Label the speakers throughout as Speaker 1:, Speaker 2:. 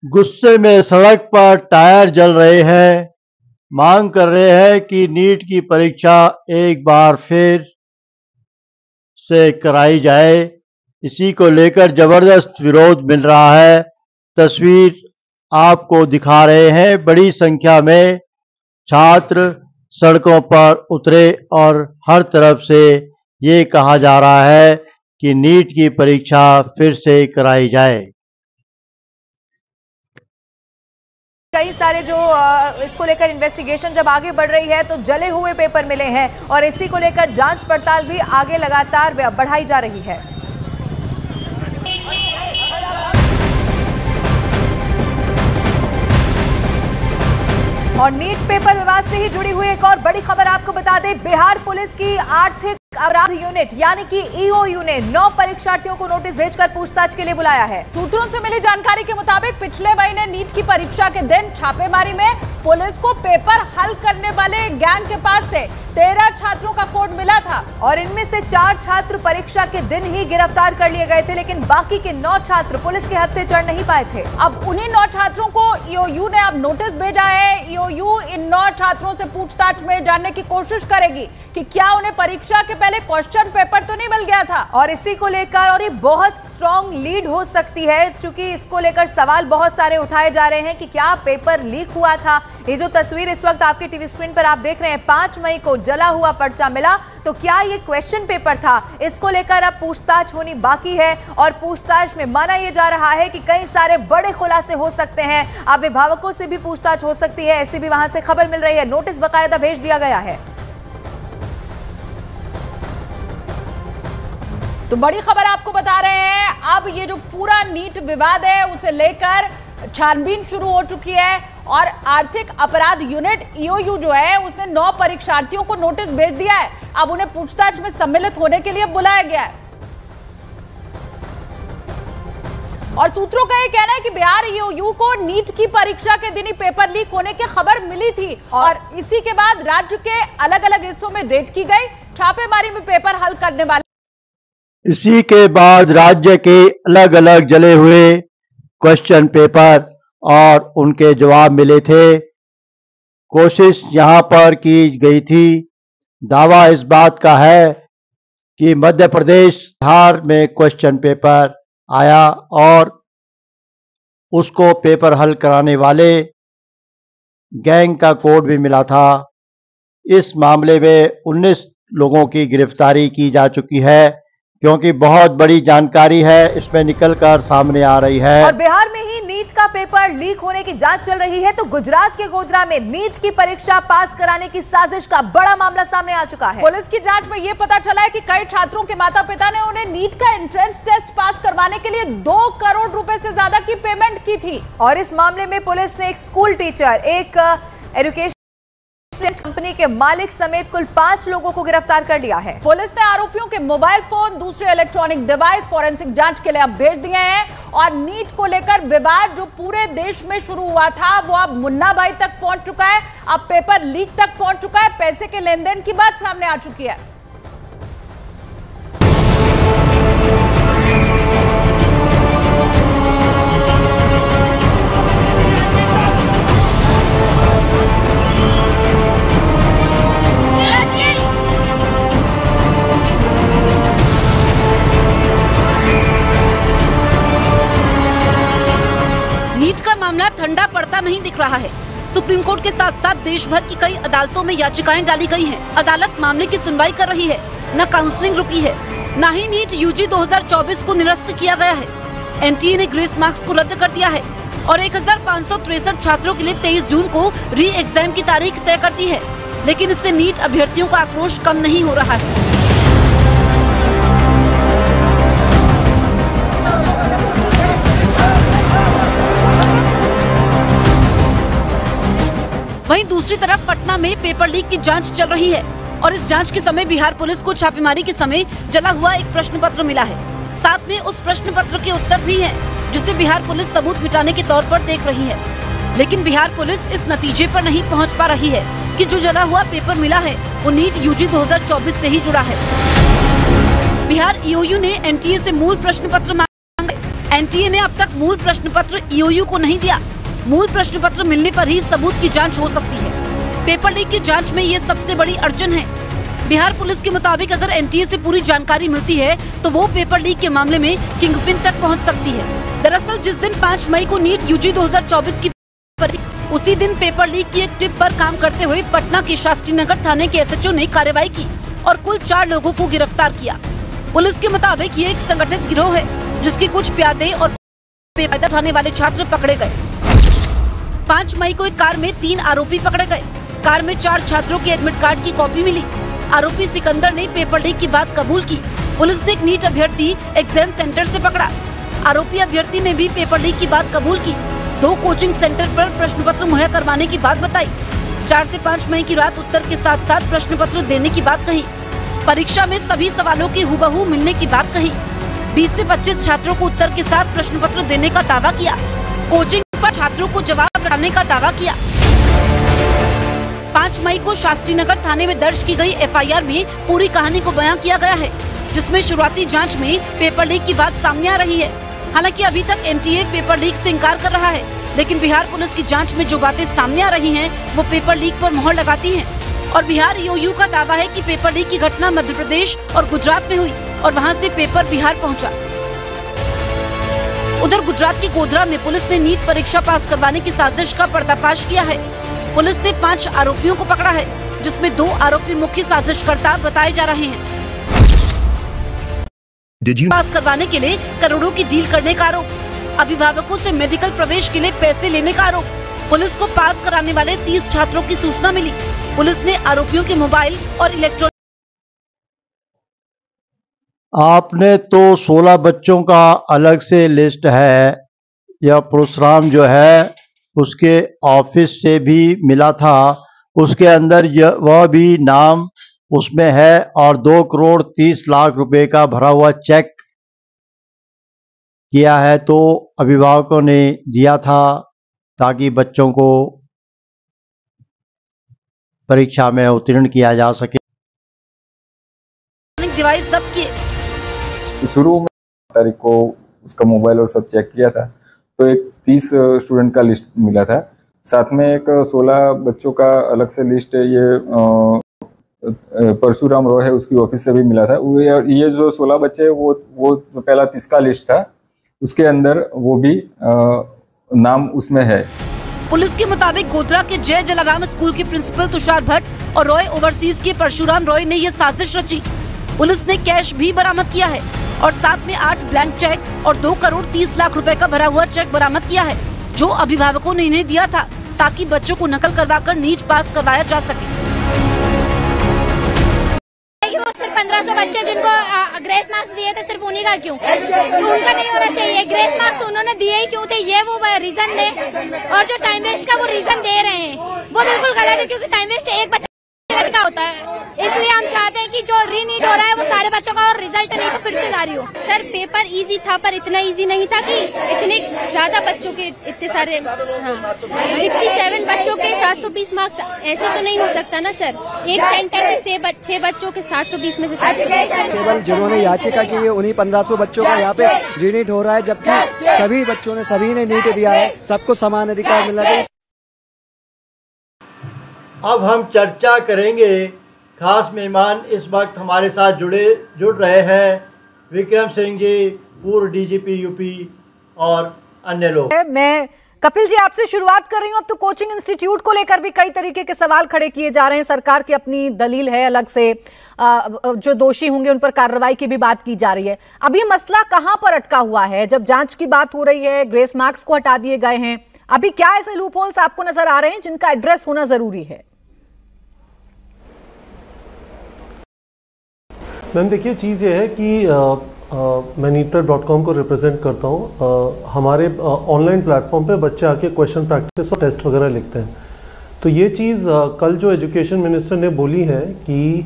Speaker 1: गुस्से में सड़क पर टायर जल रहे हैं, मांग कर रहे हैं कि नीट की परीक्षा एक बार फिर से कराई जाए। इसी को लेकर जबरदस्त विरोध मिल रहा है। तस्वीर आपको दिखा रहे हैं, बड़ी संख्या में छात्र सड़कों पर उतरे और हर तरफ से ये कहा जा रहा है कि नीट की परीक्षा फिर से कराई जाए।
Speaker 2: कई सारे जो इसको लेकर इन्वेस्टिगेशन जब आगे बढ़ रही है तो जले हुए पेपर मिले हैं और इसी को लेकर जांच पड़ताल भी आगे लगातार बढ़ाई जा रही है। और नीट पेपर विवाद से ही जुड़ी हुई एक और बड़ी खबर आपको बता दें, बिहार पुलिस की आर्थिक अपराध यूनिट यानी कि ईओयू ने 9 परीक्षार्थियों को नोटिस भेजकर पूछताछ के लिए बुलाया है। सूत्रों से मिली जानकारी के मुताबिक पिछले महीने नीट की परीक्षा के दिन छापेमारी में पुलिस को पेपर हल करने वाले गैंग के पास से 13 छात्रों का कोड मिला था और इनमें से 4 छात्र परीक्षा के दिन ही गिरफ्तार कर लिए गए थे, लेकिन बाकी के 9 छात्र पुलिस के हत्थे चढ़ नहीं पाए थे। अब उन्हीं 9 छात्रों को ईओयू ने अब नोटिस भेजा है। ईओयू इन 9 छात्रों से पूछताछ में जानने की कोशिश करेगी कि क्या उन्हें परीक्षा के पहले क्वेश्चन पेपर तो नहीं मिल गया था। और इसी को लेकर और ये बहुत स्ट्रॉन्ग लीड हो सकती है, क्योंकि इसको लेकर सवाल बहुत सारे उठाए जा रहे हैं कि क्या पेपर लीक हुआ था। ये जो तस्वीर इस वक्त आपकी टीवी स्क्रीन पर आप देख रहे हैं, 5 मई को जला हुआ पर्चा मिला, तो क्या ये क्वेश्चन पेपर था? इसको लेकर अब पूछताछ होनी बाकी है और पूछताछ में माना यह जा रहा है कि कई सारे बड़े खुलासे हो सकते हैं। अभिभावकों से भी पूछताछ हो सकती है, ऐसी भी वहां से खबर मिल रही है। नोटिस बाकायदा भेज दिया गया है। तो बड़ी खबर आपको बता रहे हैं, अब ये जो पूरा नीट विवाद है उसे लेकर छानबीन शुरू हो चुकी है और आर्थिक अपराध यूनिट ईओयू जो है उसने 9 परीक्षार्थियों को नोटिस भेज दिया है। अब उन्हें पूछताछ में सम्मिलित होने के लिए बुलाया गया है। और सूत्रों का यह कहना है कि बिहार ईओयू को नीट की परीक्षा के दिन ही पेपर लीक होने की खबर मिली थी और इसी के बाद राज्य के अलग अलग हिस्सों में रेड की गई, छापेमारी में पेपर हल करने वाले।
Speaker 1: इसी के बाद राज्य के अलग अलग जले हुए क्वेश्चन पेपर और उनके जवाब मिले थे। कोशिश यहां पर की गई थी, दावा इस बात का है कि मध्य प्रदेश बिहार में क्वेश्चन पेपर आया और उसको पेपर हल कराने वाले गैंग का कोड भी मिला था। इस मामले में 19 लोगों की गिरफ्तारी की जा चुकी है, क्योंकि बहुत बड़ी जानकारी है इसमें निकलकर सामने आ रही है। और बिहार में ही नीट का पेपर लीक होने की जांच चल रही है, तो गुजरात के गोधरा में नीट की परीक्षा पास कराने की साजिश का बड़ा मामला सामने आ चुका है। पुलिस की जांच में यह पता चला है कि कई छात्रों के माता पिता ने उन्हें नीट का एंट्रेंस टेस्ट पास करवाने के लिए 2 करोड़ रुपए से ज्यादा की पेमेंट की थी। और इस मामले में पुलिस ने एक स्कूल टीचर, एक एजुकेशन कंपनी के मालिक समेत कुल 5 लोगों को गिरफ्तार कर लिया है। पुलिस ने आरोपियों के मोबाइल फोन, दूसरे इलेक्ट्रॉनिक डिवाइस फॉरेंसिक जांच के लिए अब भेज दिए हैं और नीट को लेकर विवाद जो पूरे देश में शुरू हुआ था वो अब मुन्ना भाई तक पहुंच चुका है, अब पेपर लीक तक पहुंच चुका है, पैसे के लेन देन की बात सामने आ चुकी है।
Speaker 3: मामला ठंडा पड़ता नहीं दिख रहा है। सुप्रीम कोर्ट के साथ साथ देश भर की कई अदालतों में याचिकाएं डाली गई हैं। अदालत मामले की सुनवाई कर रही है, न काउंसलिंग रुकी है, न ही नीट यूजी 2024 को निरस्त किया गया है। एनटीए ने ग्रेस मार्क्स को रद्द कर दिया है और 1563 छात्रों के लिए 23 जून को री एग्जाम की तारीख तय कर दी है, लेकिन इससे नीट अभ्यर्थियों का आक्रोश कम नहीं हो रहा है। वहीं दूसरी तरफ पटना में पेपर लीक की जांच चल रही है और इस जांच के समय बिहार पुलिस को छापेमारी के समय जला हुआ एक प्रश्न पत्र मिला है। साथ में उस प्रश्न पत्र के उत्तर भी हैं, जिसे बिहार पुलिस सबूत मिटाने के तौर पर देख रही है। लेकिन बिहार पुलिस इस नतीजे पर नहीं पहुंच पा रही है कि जो जला हुआ पेपर मिला है वो नीट यूजी 2024 से ही जुड़ा है। बिहार ईओयू ने एनटीए से मूल प्रश्न पत्र मांगा। एनटीए ने अब तक मूल प्रश्न पत्र ईओयू को नहीं दिया। मूल प्रश्न पत्र मिलने पर ही सबूत की जांच हो सकती है। पेपर लीक की जांच में ये सबसे बड़ी अड़चन है। बिहार पुलिस के मुताबिक अगर एनटीए से पूरी जानकारी मिलती है तो वो पेपर लीक के मामले में किंगपिन तक पहुंच सकती है। दरअसल जिस दिन 5 मई को नीट यूजी 2024 की उसी दिन पेपर लीक की एक टिप पर काम करते हुए पटना के शास्त्रीनगर थाने के एसएचओ ने कार्रवाई की और कुल 4 लोगों को गिरफ्तार किया। पुलिस के मुताबिक ये एक संगठित गिरोह है जिसकी कुछ प्यादे और पेपर उठाने वाले छात्र पकड़े गए। 5 मई को एक कार में 3 आरोपी पकड़े गए। कार में 4 छात्रों के एडमिट कार्ड की कॉपी मिली। आरोपी सिकंदर ने पेपर लीक की बात कबूल की। पुलिस ने एक नीट अभ्यर्थी एग्जाम सेंटर से पकड़ा। आरोपी अभ्यर्थी ने भी पेपर लीक की बात कबूल की। 2 कोचिंग सेंटर पर प्रश्न पत्र मुहैया करवाने की बात बताई। 4 से 5 मई की रात उत्तर के साथ साथ प्रश्न पत्र देने की बात कही। परीक्षा में सभी सवालों की हुबहू मिलने की बात कही। 20 से 25 छात्रों को उत्तर के साथ प्रश्न पत्र देने का दावा किया। कोचिंग पर छात्रों को जवाब रटने का दावा किया। 5 मई को शास्त्रीनगर थाने में दर्ज की गई एफआईआर में पूरी कहानी को बयां किया गया है, जिसमें शुरुआती जांच में पेपर लीक की बात सामने आ रही है। हालांकि अभी तक एनटीए पेपर लीक से इनकार कर रहा है, लेकिन बिहार पुलिस की जांच में जो बातें सामने आ रही हैं, वो पेपर लीक पर मोहर लगाती हैं। और बिहार ईओयू का दावा है कि पेपर लीक की घटना मध्य प्रदेश और गुजरात में हुई और वहां से पेपर बिहार पहुंचा। उधर गुजरात की गोधरा में पुलिस ने नीट परीक्षा पास करवाने की साजिश का पर्दाफाश किया है। पुलिस ने 5 आरोपियों को पकड़ा है, जिसमें 2 आरोपी मुख्य साजिशकर्ता बताए जा रहे हैं। पास करवाने के लिए करोड़ों की डील करने का आरोप, अभिभावकों से मेडिकल प्रवेश के लिए पैसे लेने का आरोप। पुलिस को पास कराने वाले 30 छात्रों की सूचना मिली। पुलिस ने आरोपियों के मोबाइल और इलेक्ट्रॉनिक।
Speaker 1: आपने तो 16 बच्चों का अलग से लिस्ट है। यह परशुराम जो है उसके ऑफिस से भी मिला था, उसके अंदर वह भी नाम उसमें है और 2 करोड़ 30 लाख रुपए का भरा हुआ चेक किया है, तो अभिभावकों ने दिया था ताकि बच्चों को परीक्षा में उत्तीर्ण किया जा सके।
Speaker 3: डिवाइस सब किए।
Speaker 4: शुरू में तारीख को उसका मोबाइल और सब चेक किया था, तो एक 30 स्टूडेंट का लिस्ट मिला था। साथ में एक 16 बच्चों का अलग से लिस्ट ये परशुराम रॉय है उसकी ऑफिस से भी मिला था। ये जो 16 बच्चे वो पहला 30 का लिस्ट था, उसके अंदर वो भी नाम उसमें है।
Speaker 3: पुलिस के मुताबिक गोधरा के जय जलाराम स्कूल के प्रिंसिपल तुषार भट्ट और रॉय ओवरसीज के परशुराम रॉय ने यह साजिश रची। पुलिस ने कैश भी बरामद किया है और साथ में 8 ब्लैंक चेक और 2 करोड़ 30 लाख रुपए का भरा हुआ चेक बरामद किया है, जो अभिभावकों ने इन्हें दिया था ताकि बच्चों को नकल करवाकर नीट पास करवाया जा सके।
Speaker 5: 1500 बच्चे जिनको ग्रेस मार्क्स दिए थे, सिर्फ उन्हीं का क्यों? उनका नहीं होना चाहिए। ग्रेस मार्क्स उन्होंने दिए ही क्यों थे, ये वो रीजन दे। और जो टाइम वेस्ट का वो रीजन दे रहे हैं वो बिल्कुल गलत है, क्योंकि टाइम वेस्ट एक बच्चे का होता है। इसलिए हम चाहते हैं कि जो रीनीट हो रहा है वो सारे बच्चों का और रिजल्ट नहीं तो फिर से जारी हो। सर पेपर इजी था, पर इतना इजी नहीं था कि इतने ज्यादा बच्चों के इतने सारे 67 बच्चों के 720 मार्क्स, ऐसे तो नहीं हो सकता ना सर। एक सेंटर से 6 बच्चों के 720 में से 720।
Speaker 6: केवल जिन्होंने याचिका की है उन्हीं 1500 बच्चों का यहाँ पे रीनीट हो रहा है, जबकि सभी बच्चों ने सभी ने नीट दिया है, सबको समान अधिकार मिला है।
Speaker 1: अब हम चर्चा करेंगे। खास मेहमान इस वक्त हमारे साथ जुड़ रहे हैं विक्रम सिंह जी, पूर्व डीजीपी यूपी और अन्य लोग।
Speaker 2: मैं कपिल जी आपसे शुरुआत कर रही हूँ। अब तो कोचिंग इंस्टीट्यूट को लेकर भी कई तरीके के सवाल खड़े किए जा रहे हैं। सरकार की अपनी दलील है अलग से, जो दोषी होंगे उन पर कार्रवाई की भी बात की जा रही है। अब ये मसला कहाँ पर अटका हुआ है? जब जांच की बात हो रही है, ग्रेस मार्क्स को हटा दिए गए हैं, अभी क्या ऐसे लूप होल्स आपको नजर आ रहे हैं जिनका एड्रेस होना जरूरी है?
Speaker 7: मैम देखिए, चीज़ ये है कि मैं नीटप्रेप.com को रिप्रेजेंट करता हूँ। हमारे ऑनलाइन प्लेटफॉर्म पे बच्चे आके क्वेश्चन प्रैक्टिस और टेस्ट वगैरह लिखते हैं। तो ये चीज़ कल जो एजुकेशन मिनिस्टर ने बोली है कि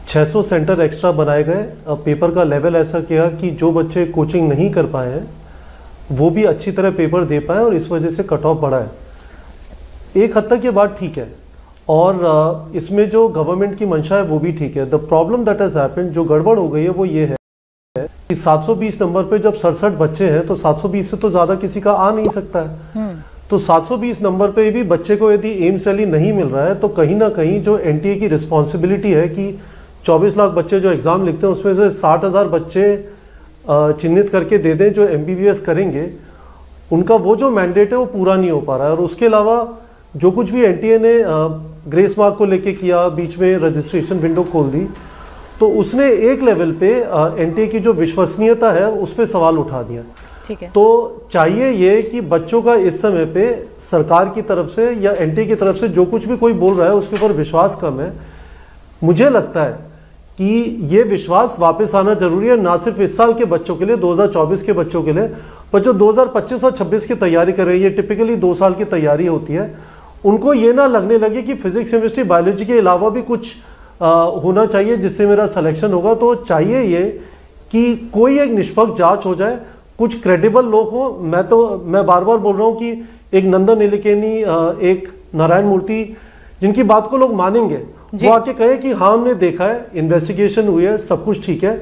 Speaker 7: 600 सेंटर एक्स्ट्रा बनाए गए, पेपर का लेवल ऐसा किया कि जो बच्चे कोचिंग नहीं कर पाए हैं वो भी अच्छी तरह पेपर दे पाए और इस वजह से कट ऑफ बढ़ा है। एक हद तक ये बात ठीक है और इसमें जो गवर्नमेंट की मंशा है वो भी ठीक है। The problem that has happened, जो गड़बड़ हो गई है वो ये है 720 नंबर पे जब 67 बच्चे हैं तो 720 से तो ज्यादा किसी का आ नहीं सकता है। तो 720 नंबर पे भी बच्चे को यदि एम्स रैली नहीं मिल रहा है तो कहीं ना कहीं जो एनटीए की रिस्पॉन्सिबिलिटी है कि 24 लाख बच्चे जो एग्जाम लिखते हैं उसमें से 60,000 बच्चे चिन्हित करके दे दें जो एमबीबीएस करेंगे, उनका वो जो मैंडेट है वो पूरा नहीं हो पा रहा है। और उसके अलावा जो कुछ भी एनटीए ने ग्रेस मार्क को लेके किया, बीच में रजिस्ट्रेशन विंडो खोल दी, तो उसने एक लेवल पे एनटीए की जो विश्वसनीयता है उस पर सवाल उठा दिया।
Speaker 2: ठीक है।
Speaker 7: तो चाहिए ये कि बच्चों का इस समय पे सरकार की तरफ से या एनटीए की तरफ से जो कुछ भी कोई बोल रहा है उसके ऊपर विश्वास कम है। मुझे लगता है कि ये विश्वास वापस आना जरूरी है, ना सिर्फ इस साल के बच्चों के लिए, 2024 के बच्चों के लिए, पर जो 2025 और 26 की तैयारी कर रही है, ये टिपिकली 2 साल की तैयारी होती है, उनको ये ना लगने लगे कि फिजिक्स, केमिस्ट्री, बायोलॉजी के अलावा भी कुछ होना चाहिए जिससे मेरा सिलेक्शन होगा। तो चाहिए ये कि कोई एक निष्पक्ष जांच हो जाए, कुछ क्रेडिबल लोग हो। मैं बार बार बोल रहा हूँ कि एक नंदन नीलेकेनी, एक नारायण मूर्ति, जिनकी बात को लोग मानेंगे, वो आके कहे कि हाँ हमने देखा है, इन्वेस्टिगेशन हुई है, सब कुछ ठीक है,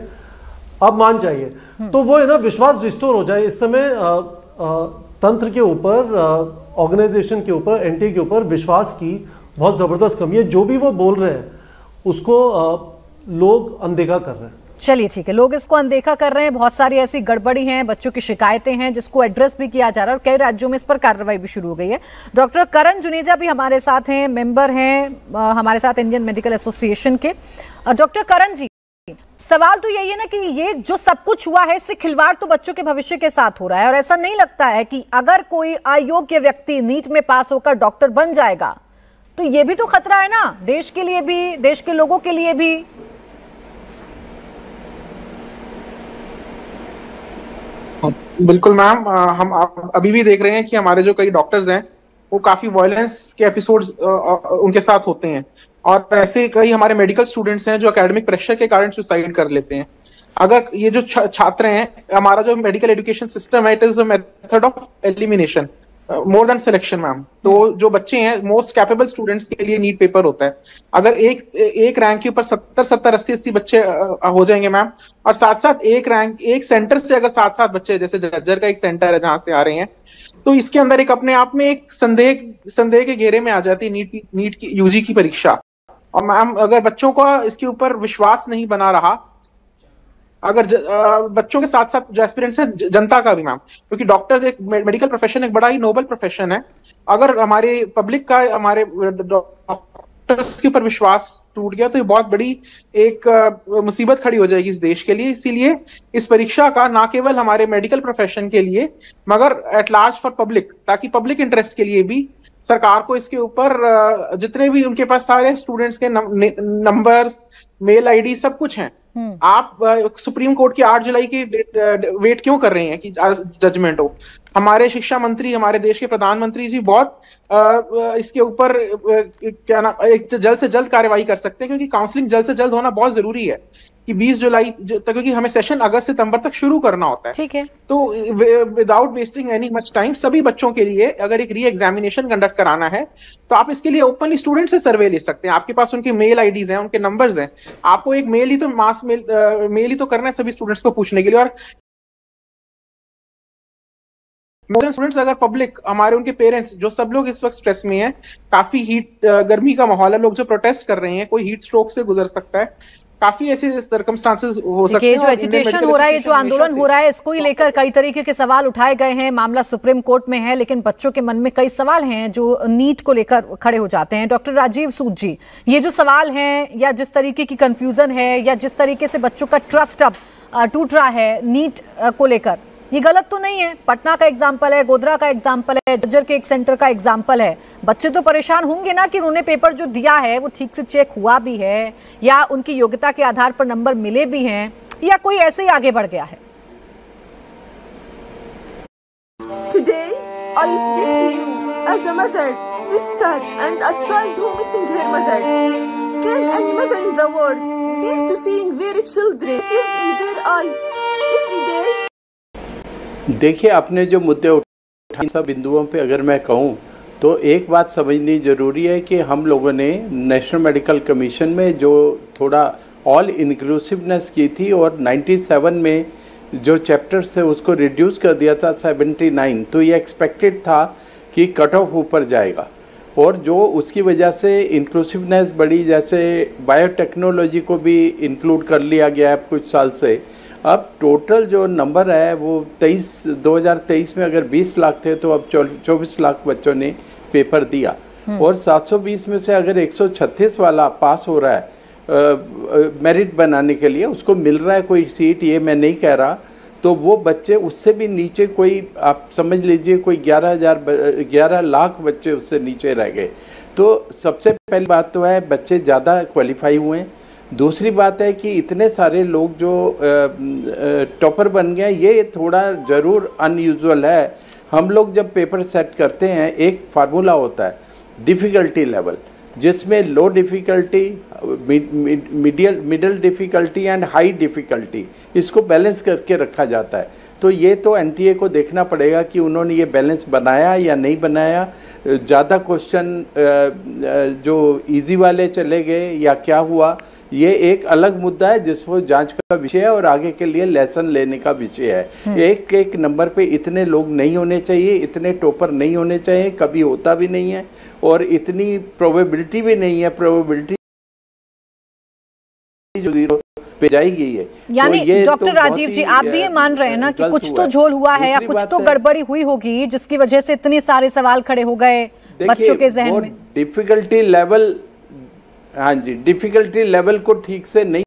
Speaker 7: अब मान जाइए, तो वो है ना विश्वास रिस्टोर हो जाए। इस समय तंत्र के ऊपर, ऑर्गेनाइजेशन के ऊपर, एनटीए के ऊपर विश्वास की बहुत जबरदस्त कमी है। जो भी वो बोल रहे हैं उसको लोग अनदेखा कर रहे हैं।
Speaker 2: चलिए ठीक है, लोग इसको अनदेखा कर रहे हैं, बहुत सारी ऐसी गड़बड़ी हैं, बच्चों की शिकायतें हैं जिसको एड्रेस भी किया जा रहा है और कई राज्यों में इस पर कार्रवाई भी शुरू हो गई है। डॉक्टर करण जुनेजा भी हमारे साथ हैं, मेंबर हैं हमारे साथ इंडियन मेडिकल एसोसिएशन के। डॉक्टर करण जी, सवाल तो यही है ना कि ये जो सब कुछ हुआ है इससे खिलवाड़ तो बच्चों के भविष्य के साथ हो रहा है, और ऐसा नहीं लगता है कि अगर कोई अयोग्य व्यक्ति नीट में पास होकर डॉक्टर बन जाएगा तो ये भी तो खतरा है ना, देश के लिए भी, देश के लोगों के लिए भी।
Speaker 8: बिल्कुल मैम, हम अभी भी देख रहे हैं कि हमारे जो कई डॉक्टर्स हैं वो काफी वायलेंस के एपिसोड्स उनके साथ होते हैं, और ऐसे कई हमारे मेडिकल स्टूडेंट्स हैं जो एकेडमिक प्रेशर के कारण सुसाइड कर लेते हैं। अगर ये जो छात्र हैं, हमारा जो मेडिकल एजुकेशन सिस्टम है, it is a method of elimination more than selection ma'am. तो जो बच्चे हैं, मोस्ट कैपेबल स्टूडेंट्स के लिए नीट पेपर होता है। अगर एक रैंक के ऊपर 70, 80 बच्चे हो जाएंगे मैम, और साथ साथ एक सेंटर से अगर 7 बच्चे, जैसे झज्जर का एक सेंटर है जहां से आ रहे हैं, तो इसके अंदर एक अपने आप में एक संदेह के घेरे में आ जाती है नीट की यूजी की परीक्षा। और मैम अगर बच्चों को इसके ऊपर विश्वास नहीं बना रहा, अगर बच्चों के साथ साथ जो एस्पिरेंट्स है, जनता का भी मैम, क्योंकि डॉक्टर्स एक मेडिकल प्रोफेशन, एक बड़ा ही नोबल प्रोफेशन है, अगर हमारे पब्लिक का हमारे डॉक्टर्स के ऊपर विश्वास टूट गया तो ये बहुत बड़ी एक मुसीबत खड़ी हो जाएगी इस देश के लिए। इसीलिए इस परीक्षा का ना केवल हमारे मेडिकल प्रोफेशन के लिए मगर एट लार्ज फॉर पब्लिक, ताकि पब्लिक इंटरेस्ट के लिए भी सरकार को इसके ऊपर जितने भी उनके पास सारे स्टूडेंट्स के नंबर्स, मेल आईडी सब कुछ हैं, आप सुप्रीम कोर्ट की 8 जुलाई की वेट क्यों कर रहे हैं कि जजमेंट हो? हमारे शिक्षा मंत्री, हमारे देश के प्रधानमंत्री जी बहुत इसके ऊपर क्या ना एक जल्द से जल्द कार्रवाई कर सकते हैं, क्योंकि काउंसलिंग जल्द से जल्द होना बहुत जरूरी है कि 20 जुलाई तक, क्योंकि हमें सेशन अगस्त सितंबर तक शुरू करना होता है।
Speaker 2: ठीक है।
Speaker 8: तो without wasting any much time, सभी बच्चों के लिए अगर एक री एग्जामिनेशन कंडक्ट कराना है तो आप इसके लिए ओपनली स्टूडेंट से सर्वे ले सकते हैं। आपके पास उनके मेल आईडीज हैं, उनके नंबर्स हैं, आपको एक मेल ही तो मेल ही तो करना है सभी स्टूडेंट्स को पूछने के लिए। और स्टूडेंट्स अगर पब्लिक, हमारे उनके पेरेंट्स, जो सब लोग इस वक्त स्ट्रेस में हैं, काफी हीट, गर्मी का माहौल है, लोग जो प्रोटेस्ट कर रहे हैं, कोई हीट स्ट्रोक से गुजर सकता है, काफी ऐसे सर्कमस्टांसेस हो सकते हैं।
Speaker 2: जो एजिटेशन हो रहा है, जो आंदोलन हो रहा है, इसको ही लेकर कई तरीके के सवाल उठाए गए हैं। मामला सुप्रीम कोर्ट में है, लेकिन बच्चों के मन में कई सवाल हैं जो नीट को लेकर खड़े हो जाते हैं। डॉक्टर राजीव सूद जी, ये जो सवाल हैं या जिस तरीके की कंफ्यूजन है या जिस तरीके से बच्चों का ट्रस्ट अब टूट रहा है नीट को लेकर, ये गलत तो नहीं है? पटना का एग्जाम्पल है, गोधरा का एग्जाम्पल है, झज्जर के एक सेंटर का एग्जाम्पल है। बच्चे तो परेशान होंगे ना कि उन्होंने पेपर जो दिया है वो ठीक से चेक हुआ भी है या उनकी योग्यता के आधार पर नंबर मिले भी हैं, या कोई ऐसे ही आगे बढ़ गया है।
Speaker 9: Today I speak to you as a mother, sister and a child who missing her mother. Can any mother in the world bear to seeing their children tears in their eyes every day?
Speaker 10: देखिए, आपने जो मुद्दे उठाए सब बिंदुओं पे अगर मैं कहूँ तो एक बात समझनी ज़रूरी है कि हम लोगों ने नेशनल मेडिकल कमीशन में जो थोड़ा ऑल इंक्लूसिवनेस की थी और 97 में जो चैप्टर्स थे उसको रिड्यूस कर दिया था 79, तो ये एक्सपेक्टेड था कि कट ऑफ ऊपर जाएगा, और जो उसकी वजह से इंक्लूसिवनेस बढ़ी, जैसे बायोटेक्नोलॉजी को भी इंक्लूड कर लिया गया है कुछ साल से। अब टोटल जो नंबर है वो 2023 में अगर 20 लाख थे तो अब 24 लाख बच्चों ने पेपर दिया, और 720 में से अगर 136 वाला पास हो रहा है मेरिट बनाने के लिए, उसको मिल रहा है कोई सीट, ये मैं नहीं कह रहा, तो वो बच्चे उससे भी नीचे, कोई आप समझ लीजिए कोई 11 लाख बच्चे उससे नीचे रह गए। तो सबसे पहली बात तो है बच्चे ज़्यादा क्वालिफाई हुए हैं। दूसरी बात है कि इतने सारे लोग जो टॉपर बन गए, ये थोड़ा ज़रूर अनयूजुअल है। हम लोग जब पेपर सेट करते हैं एक फार्मूला होता है डिफ़िकल्टी लेवल, जिसमें low difficulty, middle difficulty and high difficulty, इसको बैलेंस करके रखा जाता है। तो ये तो एनटीए को देखना पड़ेगा कि उन्होंने ये बैलेंस बनाया या नहीं बनाया। ज़्यादा क्वेश्चन जो इजी वाले चले गए या क्या हुआ, ये एक अलग मुद्दा है जिसको जांच का विषय है और आगे के लिए लेसन लेने का विषय है। एक एक नंबर पे इतने लोग नहीं होने चाहिए, इतने टॉपर नहीं होने चाहिए, कभी होता भी नहीं है, और इतनी प्रोबेबिलिटी भी नहीं है। प्रोबेबिलिटी जो 0 पे जाएगी है।
Speaker 2: यानी तो डॉक्टर राजीव जी, आप भी ये मान रहे हैं ना कि कुछ तो झोल हुआ है या कुछ तो गड़बड़ी हुई होगी जिसकी वजह से इतने सारे सवाल खड़े हो गए बच्चों के जहन में।
Speaker 10: डिफिकल्टी लेवल, हाँ जी, डिफिकल्टी लेवल को ठीक से नहीं,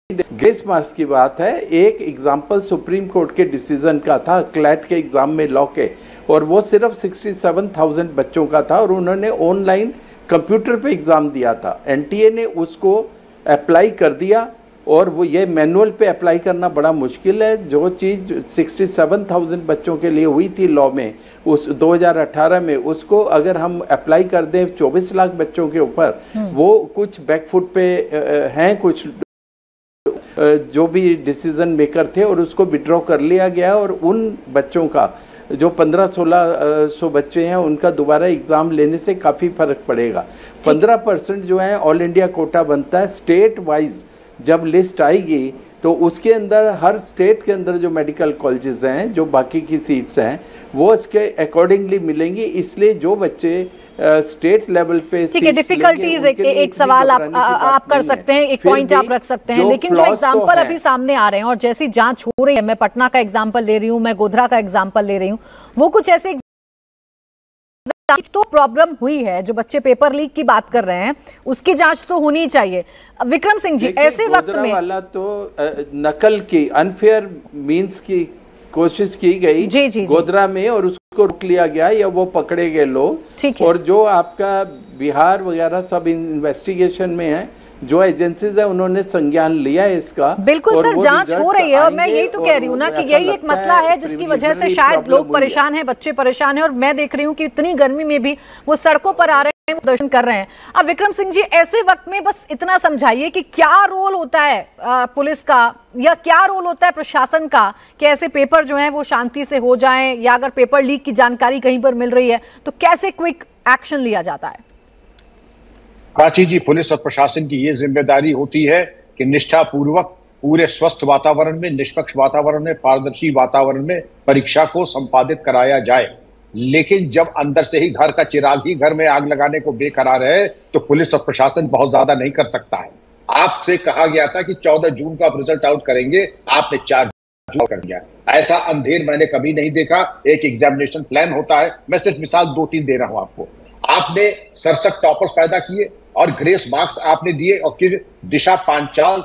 Speaker 10: ग्रेस मार्क्स की बात है। एक एग्जांपल सुप्रीम कोर्ट के डिसीजन का था क्लैट के एग्जाम में लॉ के, और वो सिर्फ 67,000 बच्चों का था और उन्होंने ऑनलाइन कंप्यूटर पे एग्जाम दिया था। एनटीए ने उसको अप्लाई कर दिया, और वो ये मैनुअल पे अप्लाई करना बड़ा मुश्किल है। जो चीज़ 67,000 बच्चों के लिए हुई थी लॉ में उस 2018 में, उसको अगर हम अप्लाई कर दें 24 लाख बच्चों के ऊपर, वो कुछ बैकफुट पे हैं कुछ जो भी डिसीजन मेकर थे, और उसको विड्रॉ कर लिया गया। और उन बच्चों का जो 1500-1600 बच्चे हैं, उनका दोबारा एग्ज़ाम लेने से काफ़ी फ़र्क पड़ेगा। 15% जो है ऑल इंडिया कोटा बनता है। स्टेट वाइज जब लिस्ट आएगी तो उसके अंदर हर स्टेट के अंदर जो मेडिकल कॉलेजेस हैं, जो बाकी की सीट्स हैं, वो इसके अकॉर्डिंगली मिलेंगी। इसलिए जो बच्चे स्टेट लेवल पे,
Speaker 2: ठीक है, डिफिकल्टीज एक सवाल आप कर सकते हैं, एक पॉइंट आप रख सकते हैं, लेकिन जो एग्जांपल अभी सामने आ रहे हैं और जैसी जांच हो रही है, मैं पटना का एग्जांपल ले रही हूँ, मैं गोधरा का एग्जांपल ले रही हूँ, वो कुछ ऐसे तो प्रॉब्लम हुई है। जो बच्चे पेपर लीक की बात कर रहे हैं उसकी जांच तो होनी चाहिए। विक्रम सिंह जी, ऐसे वक्त में
Speaker 10: वाला तो नकल की अनफेयर मींस की कोशिश की गई जी, गोधरा में, और उसको रोक लिया गया या वो पकड़े गए लोग। और जो आपका बिहार वगैरह सब इन्वेस्टिगेशन में है, जो एजेंसीज है उन्होंने संज्ञान लिया है इसका।
Speaker 2: बिल्कुल सर, जांच हो रही है, और मैं यही तो कह रही हूँ ना कि यही एक मसला है जिसकी वजह से शायद लोग परेशान हैं, बच्चे परेशान हैं। और मैं देख रही हूँ कि इतनी गर्मी में भी वो सड़कों पर आ रहे हैं, वो प्रदर्शन कर रहे हैं। अब विक्रम सिंह जी, ऐसे वक्त में बस इतना समझाइए कि क्या रोल होता है पुलिस का या क्या रोल होता है प्रशासन का कि ऐसे पेपर जो हैं वो शांति से हो जाएं, या अगर पेपर लीक की जानकारी कहीं पर मिल रही है तो कैसे क्विक एक्शन लिया जाता है?
Speaker 11: प्राची जी, पुलिस और प्रशासन की ये जिम्मेदारी होती है कि निष्ठापूर्वक पूरे स्वस्थ वातावरण में, निष्पक्ष वातावरण में, पारदर्शी वातावरण में परीक्षा को संपादित कराया जाए। लेकिन जब अंदर से ही घर का चिराग ही घर में आग लगाने को बेकरार है, तो पुलिस और प्रशासन बहुत ज्यादा नहीं कर सकता है। आपसे कहा गया था कि 14 जून को आप रिजल्ट आउट करेंगे, आपने 4 जून कर दिया। ऐसा अंधेर मैंने कभी नहीं देखा। एक एग्जामिनेशन प्लान होता है, मैं सिर्फ मिसाल 2-3 दे रहा हूं आपको। आपने 67 टॉपर्स पैदा किए और ग्रेस मार्क्स आपने दिए, और फिर दिशा पांचाल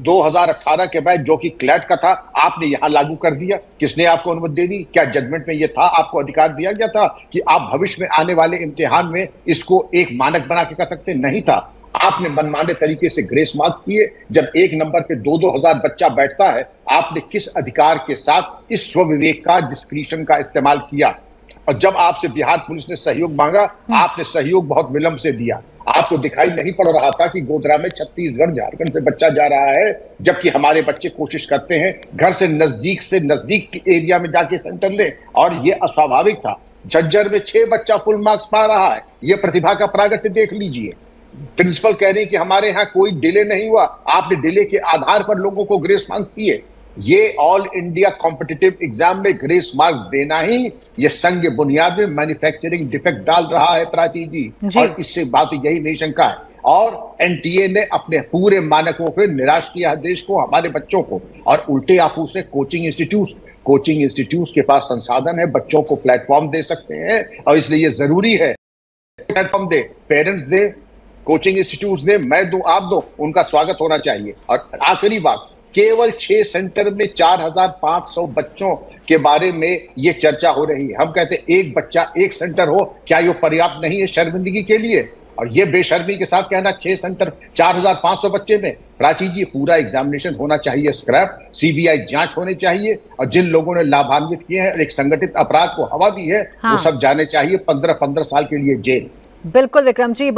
Speaker 11: 2018 के बाद जो कि क्लैट का था, आपने यहां लागू कर दिया। किसने आपको अनुमति दे दी? क्या जजमेंट में यह था, आपको अधिकार दिया गया था कि आप भविष्य में आने वाले इम्तिहान में इसको एक मानक बना के कर सकते? नहीं था। आपने मनमाने तरीके से ग्रेस मार्क्स दिए। जब एक नंबर पे 2-2 हजार बच्चा बैठता है, आपने किस अधिकार के साथ इस स्वविवेक का, डिस्क्रिशन का इस्तेमाल किया? और जब आपसे बिहार पुलिस ने सहयोग मांगा, आपने सहयोग बहुत विलंब से दिया। आपको दिखाई नहीं पड़ रहा था कि गोधरा में छत्तीसगढ़, झारखंड से बच्चा जा रहा है, जबकि हमारे बच्चे कोशिश करते हैं घर से नजदीक एरिया में जाके सेंटर ले, और ये अस्वाभाविक था। झज्जर में 6 बच्चा फुल मार्क्स पा रहा है, ये प्रतिभा का प्रागट्य देख लीजिए। प्रिंसिपल कह रहे हैं कि हमारे यहाँ कोई डिले नहीं हुआ। आपने डिले के आधार पर लोगों को ग्रेस मार्क्स दिए। ये ऑल इंडिया कॉम्पिटिटिव एग्जाम में ग्रेस मार्क देना ही ये संग बुनियाद में मैन्युफैक्चरिंग डिफेक्ट डाल रहा है प्राची जी। और इससे बात यही नहीं शंका है। और एनटीए ने अपने पूरे मानकों को निराश किया है देश को, हमारे बच्चों को। और उल्टे आप उसे कोचिंग इंस्टीट्यूट के पास संसाधन है, बच्चों को प्लेटफॉर्म दे सकते हैं और इसलिए ये जरूरी है प्लेटफॉर्म दे, पेरेंट्स दे, कोचिंग इंस्टीट्यूट दे, मैं दूं आप दो, उनका स्वागत होना चाहिए। और आखिरी बात, केवल 6 सेंटर में 4500 बच्चों के बारे में ये चर्चा हो रही है। हम कहते हैं एक बच्चा एक सेंटर हो, क्या ये पर्याप्त नहीं है शर्मिंदगी के लिए? और ये बेशर्मी के साथ कहना 6 सेंटर 4500 बच्चे में। प्राची जी, पूरा एग्जामिनेशन होना चाहिए स्क्रैप, सीबीआई जांच होनी चाहिए और जिन लोगों ने लाभान्वित किए हैं, एक संगठित अपराध को हवा दी है, वो सब जाने चाहिए 15-15 साल के लिए जेल।
Speaker 2: बिल्कुल विक्रम जी।